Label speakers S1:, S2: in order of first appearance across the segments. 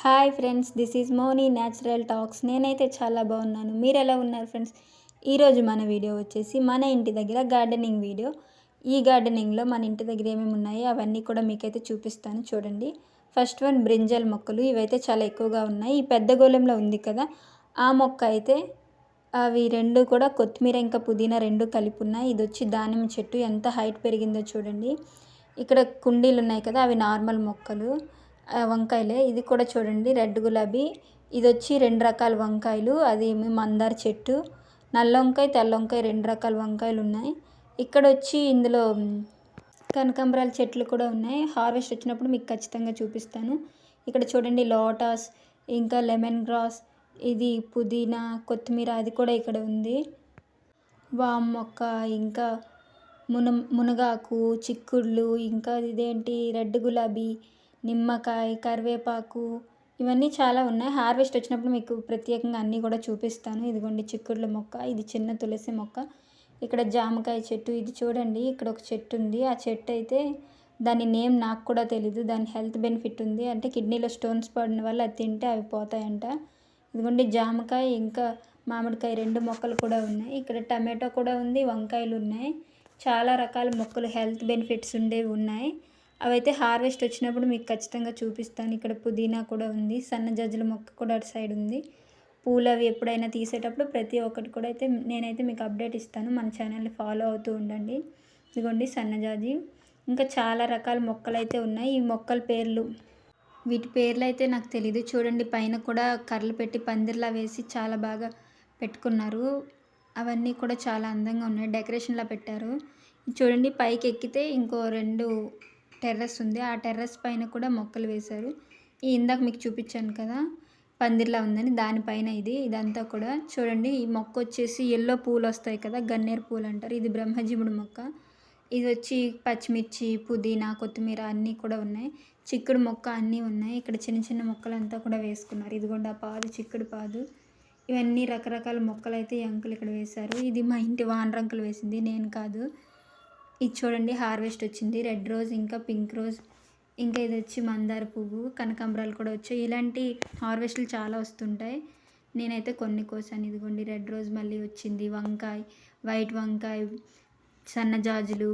S1: Hi friends, this is Moni natural talks. నేనైతే చాలా బాగున్నాను. మీరు ఎలా ఉన్నారు ఫ్రెండ్స్? ఈరోజు మన వీడియో వచ్చేసి మన ఇంటి దగ్గర గార్డెనింగ్ వీడియో. ఈ గార్డెనింగ్లో మన ఇంటి దగ్గర ఏమేమి ఉన్నాయో అవన్నీ కూడా మీకైతే చూపిస్తాను చూడండి. ఫస్ట్ వన్ బ్రింజల్ మొక్కలు. ఇవైతే చాలా ఎక్కువగా ఉన్నాయి. ఈ పెద్ద గోళంలో ఉంది కదా, ఆ మొక్క అయితే అవి రెండు కూడా కొత్తిమీర ఇంకా పుదీనా రెండు కలిపి ఉన్నాయి. ఇది వచ్చి దానిమ్మ చెట్టు. ఎంత హైట్ పెరిగిందో చూడండి. ఇక్కడ కుండీలు ఉన్నాయి కదా, అవి నార్మల్ మొక్కలు, వంకాయలే. ఇది కూడా చూడండి రెడ్ గులాబీ. ఇది వచ్చి రెండు రకాల వంకాయలు. అది మందార చెట్టు. నల్ల వంకాయ, తెల్ల వంకాయ రెండు రకాల వంకాయలు ఉన్నాయి. ఇక్కడ వచ్చి ఇందులో కనకాంబరాల చెట్లు కూడా ఉన్నాయి. హార్వెస్ట్ వచ్చినప్పుడు మీకు ఖచ్చితంగా చూపిస్తాను. ఇక్కడ చూడండి లోటస్, ఇంకా లెమన్ గ్రాస్, ఇది పుదీనా, కొత్తిమీర అది కూడా ఇక్కడ ఉంది. వామ్ మొక్క, ఇంకా మునగాకు, చిక్కుళ్ళు, ఇంకా ఇదేంటి రెడ్ గులాబీ, నిమ్మకాయ, కరివేపాకు, ఇవన్నీ చాలా ఉన్నాయి. హార్వెస్ట్ వచ్చినప్పుడు మీకు ప్రత్యేకంగా అన్నీ కూడా చూపిస్తాను. ఇదిగోండి చిక్కుళ్ళ మొక్క, ఇది చిన్న తులసి మొక్క. ఇక్కడ జామకాయ చెట్టు. ఇది చూడండి ఇక్కడ ఒక చెట్టు ఉంది. ఆ చెట్టు అయితే దాని నేమ్ నాకు కూడా తెలీదు. దాని హెల్త్ బెనిఫిట్ ఉంది, అంటే కిడ్నీలో స్టోన్స్ పడిన వల్ల అది తింటే అవి పోతాయంట. ఇదిగోండి జామకాయ, ఇంకా మామిడికాయ రెండు మొక్కలు కూడా ఉన్నాయి. ఇక్కడ టమాటో కూడా ఉంది, వంకాయలు ఉన్నాయి. చాలా రకాల మొక్కలు హెల్త్ బెనిఫిట్స్ ఉండేవి ఉన్నాయి. అవైతే హార్వెస్ట్ వచ్చినప్పుడు మీకు ఖచ్చితంగా చూపిస్తాను. ఇక్కడ పుదీనా కూడా ఉంది. సన్నజాజుల మొక్క కూడా అటు సైడ్ ఉంది. పూలు అవి ఎప్పుడైనా తీసేటప్పుడు ప్రతి ఒక్కటి కూడా అయితే నేనైతే మీకు అప్డేట్ ఇస్తాను. మన ఛానల్ని ఫాలో అవుతూ ఉండండి. ఇదిగోండి సన్నజాజి. ఇంకా చాలా రకాల మొక్కలు అయితే ఉన్నాయి. ఈ మొక్కల పేర్లు, వీటి పేర్లు అయితే నాకు తెలీదు. చూడండి పైన కూడా కర్రలు పెట్టి పందిర్లా వేసి చాలా బాగా పెట్టుకున్నారు. అవన్నీ కూడా చాలా అందంగా ఉన్నాయి. డెకరేషన్లా పెట్టారు. చూడండి పైకి ఎక్కితే ఇంకో రెండు టెర్రస్ ఉంది. ఆ టెర్రస్ పైన కూడా మొక్కలు వేశారు. ఈ ఇందాక మీకు చూపించాను కదా పందిర్లా ఉందని, దానిపైన ఇదంతా కూడా చూడండి. ఈ మొక్క వచ్చేసి ఎల్లో పూలు వస్తాయి కదా, గన్నేరు పూలు అంటారు. ఇది బ్రహ్మజిముడు మొక్క. ఇది వచ్చి పచ్చిమిర్చి, పుదీనా, కొత్తిమీర అన్నీ కూడా ఉన్నాయి. చిక్కుడు మొక్క అన్నీ ఉన్నాయి. ఇక్కడ చిన్న చిన్న మొక్కలంతా కూడా వేసుకున్నారు. ఇదిగోండి ఆ పాదు చిక్కుడు పాదు. ఇవన్నీ రకరకాల మొక్కలు అయితే ఈ అంకులు ఇక్కడ వేశారు. ఇది మా ఇంటి వానరంకులు వేసింది, నేను కాదు. ఇది చూడండి హార్వెస్ట్ వచ్చింది. రెడ్ రోజ్, ఇంకా పింక్ రోజ్, ఇంకా ఇది వచ్చి మందార పువ్వు, కనకాంబరాలు కూడా వచ్చాయి. ఇలాంటి హార్వెస్ట్లు చాలా వస్తుంటాయి. నేనైతే కొన్ని కోసాను. ఇదిగోండి రెడ్ రోజ్ మళ్ళీ వచ్చింది. వంకాయ, వైట్ వంకాయ, సన్నజాజులు,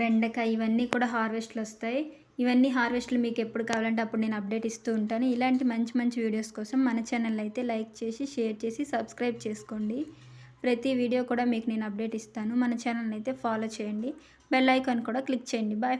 S1: బెండకాయ, ఇవన్నీ కూడా హార్వెస్ట్లు వస్తాయి. ఇవన్నీ హార్వెస్ట్లు మీకు ఎప్పుడు కావాలంటే అప్పుడు నేను అప్డేట్ ఇస్తూ ఉంటాను. ఇలాంటి మంచి మంచి వీడియోస్ కోసం మన ఛానల్ అయితే లైక్ చేసి, షేర్ చేసి, సబ్స్క్రైబ్ చేసుకోండి. ప్రతి వీడియో కూడా మీకు నేను అప్డేట్ ఇస్తాను. మన ఛానల్ని అయితే ఫాలో చేయండి. బెల్ ఐకాన్ కూడా క్లిక్ చేయండి. బాయ్.